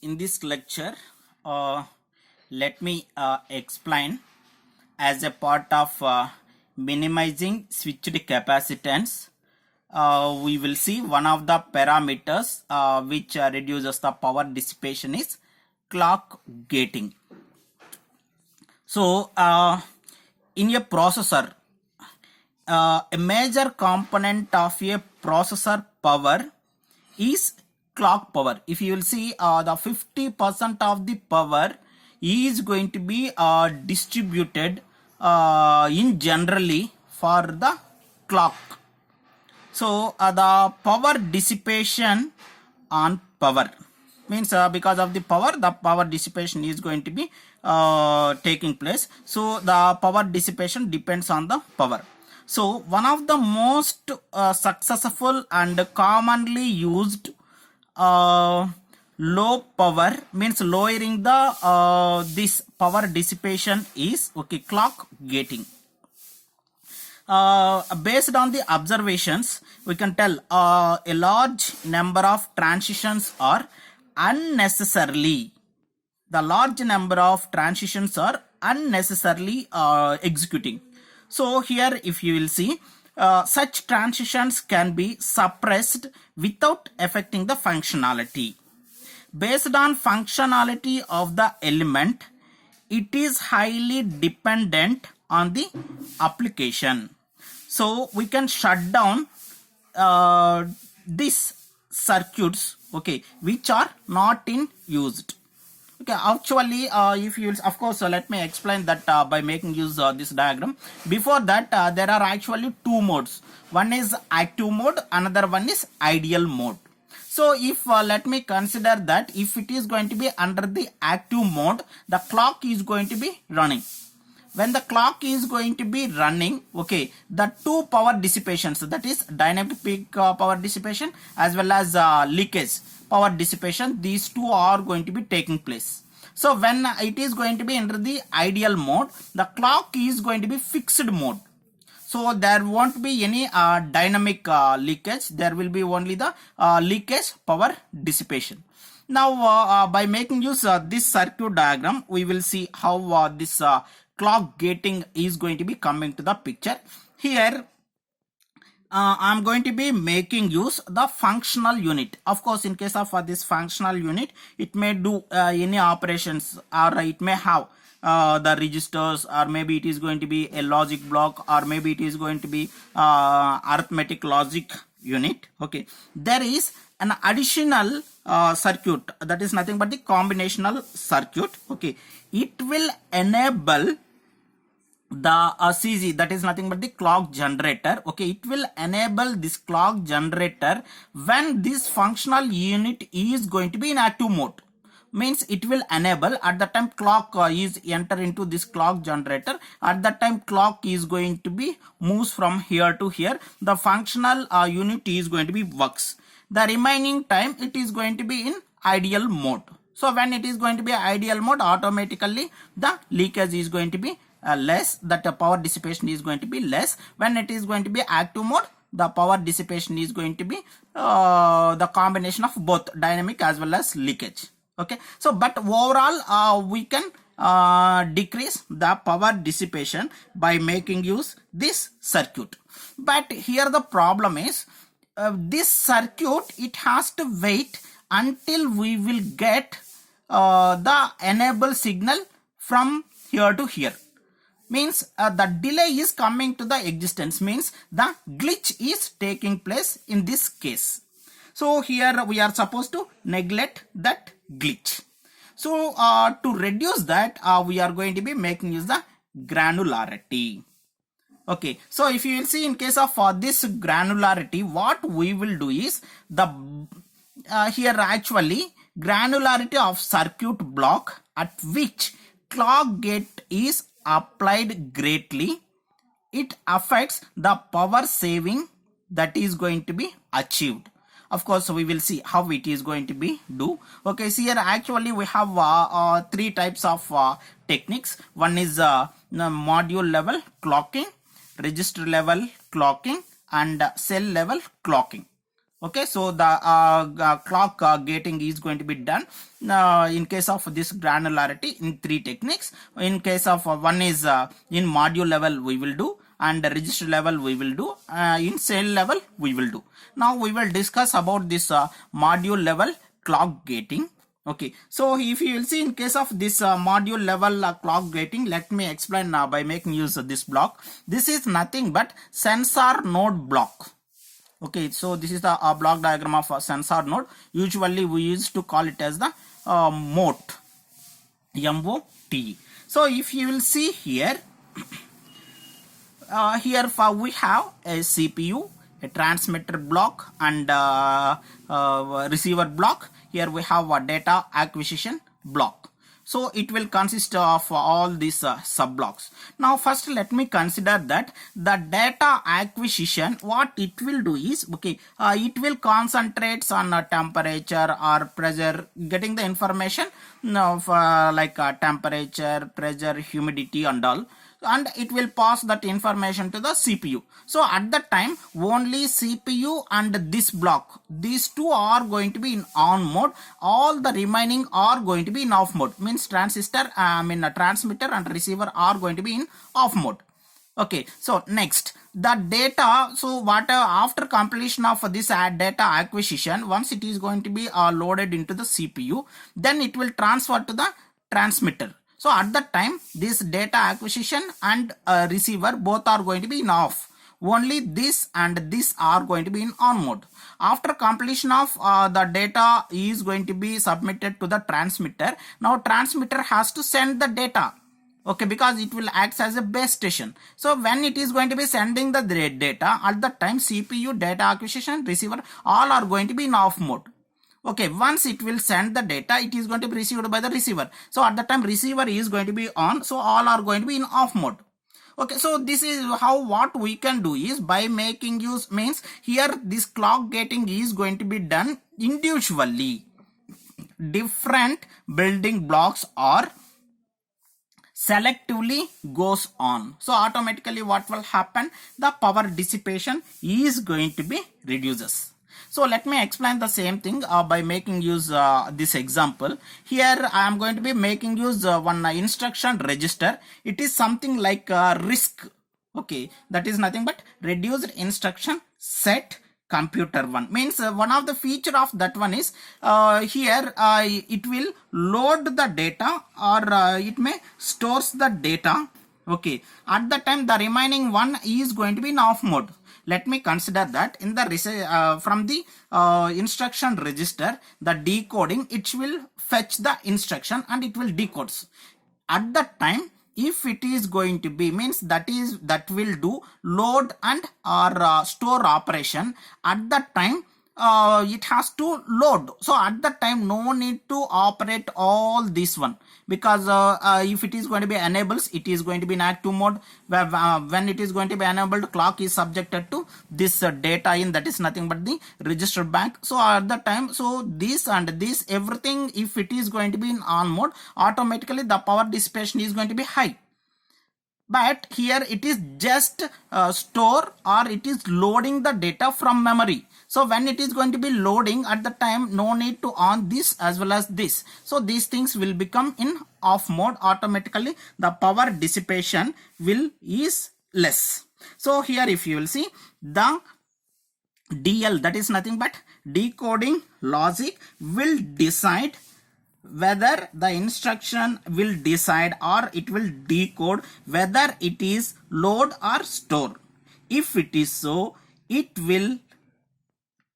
in this lecture, let me explain as a part of minimizing switched capacitance. We will see one of the parameters which reduces the power dissipation is clock gating. So in a processor, a major component of a processor power is clock power. If you will see, the 50% of the power is going to be distributed in generally for the clock. So the power dissipation on power means because of the power dissipation is going to be taking place. So the power dissipation depends on the power. So one of the most successful and commonly used low power means lowering the this power dissipation is clock gating. Based on the observations, we can tell a large number of transitions are unnecessarily. The large number of transitions are unnecessarily executing. So here, if you will see, such transitions can be suppressed without affecting the functionality. Based on functionality of the element, it is highly dependent on the application. So we can shut down these circuits, which are not in used. Actually, if you will, of course, let me explain that by making use of this diagram. Before that, there are actually two modes. One is active mode, another one is ideal mode. So if let me consider that if it is going to be under the active mode, the clock is going to be running. When the clock is going to be running, the two power dissipations, that is dynamic peak power dissipation as well as leakage power dissipation, these two are going to be taking place. So when it is going to be under the ideal mode, the clock is going to be fixed mode. So there won't be any dynamic leakage. There will be only the leakage power dissipation. Now by making use of this circuit diagram, we will see how this clock gating is going to be coming to the picture. Here I'm going to be making use the functional unit. Of course, in case of this functional unit, it may do any operations, or it may have the registers, or maybe it is going to be a logic block, or maybe it is going to be arithmetic logic unit. There is an additional circuit, that is nothing but the combinational circuit. It will enable the CG, that is nothing but the clock generator. It will enable this clock generator when this functional unit is going to be in active mode. Means it will enable at the time clock is enter into this clock generator. At that time clock is going to be moves from here to here. The functional unit is going to be works. The remaining time it is going to be in ideal mode. So when it is going to be ideal mode, automatically the leakage is going to be less, that power dissipation is going to be less. When it is going to be active mode, the power dissipation is going to be the combination of both dynamic as well as leakage. So but overall we can decrease the power dissipation by making use this circuit. But here the problem is this circuit, it has to wait until we will get the enable signal from here to here. Means the delay is coming to the existence, means the glitch is taking place in this case. So here we are supposed to neglect that glitch. So to reduce that, we are going to be making use the granularity. So if you will see, in case of this granularity, what we will do is the here actually granularity of circuit block at which clock gate is applied greatly, it affects the power saving that is going to be achieved. Of course, we will see how it is going to be do. So here actually we have three types of techniques. One is module level clocking, register level clocking, and cell level clocking. Okay, so the clock gating is going to be done in case of this granularity in 3 techniques. In case of one is in module level we will do, and register level we will do, in cell level we will do. Now we will discuss about this module level clock gating. Okay, so if you will see in case of this module level clock gating, let me explain by making use of this block. This is nothing but sensor node block. Okay, so this is the block diagram of a sensor node. Usually we used to call it as the MOT, M-O-T. So if you will see here, here we have a CPU, a transmitter block, and receiver block. Here we have a data acquisition block. So it will consist of all these sub blocks. Now first let me consider that the data acquisition, what it will do is, okay, it will concentrate on temperature or pressure, getting the information of like temperature, pressure, humidity and all, and it will pass that information to the CPU. So at that time only CPU and this block, these two are going to be in on mode, all the remaining are going to be in off mode, means transistor, a transmitter and receiver are going to be in off mode. Okay, so next the data, so what after completion of this data acquisition, once it is going to be loaded into the CPU, then it will transfer to the transmitter. So at that time this data acquisition and receiver both are going to be in off. Only this and this are going to be in on mode. After completion of the data is going to be submitted to the transmitter. Now transmitter has to send the data. Okay, because it will act as a base station. So when it is going to be sending the data, at that time CPU, data acquisition, receiver all are going to be in off mode. Okay, once it will send the data, it is going to be received by the receiver. So at the time receiver is going to be on, so all are going to be in off mode. Okay, so this is how what we can do is by making use, means here this clock gating is going to be done individually. Different building blocks are selectively goes on. So automatically what will happen? The power dissipation is going to be reduces. So let me explain the same thing by making use this example. Here I am going to be making use one instruction register. It is something like RISC. Okay, that is nothing but reduced instruction set computer one. Means one of the feature of that one is here it will load the data, or it may stores the data. Okay, at the time the remaining one is going to be in off mode. Let me consider that in the from the instruction register, the decoding, it will fetch the instruction and it will decode. At that time, if it is going to be, means that will do load and or store operation. At that time it has to load. So at that time no need to operate all this one, because if it is going to be enables, it is going to be in active mode. When it is going to be enabled, clock is subjected to this data in, that is nothing but the register bank. So at that time, so this and this everything, if it is going to be in on mode, automatically the power dissipation is going to be high. But here it is just store, or it is loading the data from memory. So when it is going to be loading, at the time no need to on this as well as this. So these things will become in off mode. Automatically the power dissipation is less. So here if you will see the DL, that is nothing but decoding logic, will decide whether the instruction will decide or it will decode whether it is load or store. If it is so, it will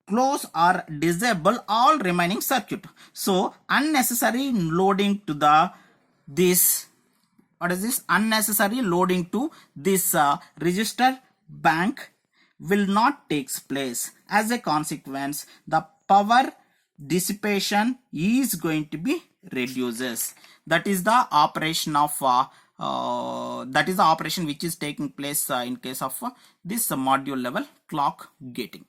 close or disable all remaining circuit. So unnecessary loading to the this, what is this, unnecessary loading to this register bank will not takes place. As a consequence, the power dissipation is going to be reduces. That is the operation of that is the operation which is taking place in case of this module level clock gating.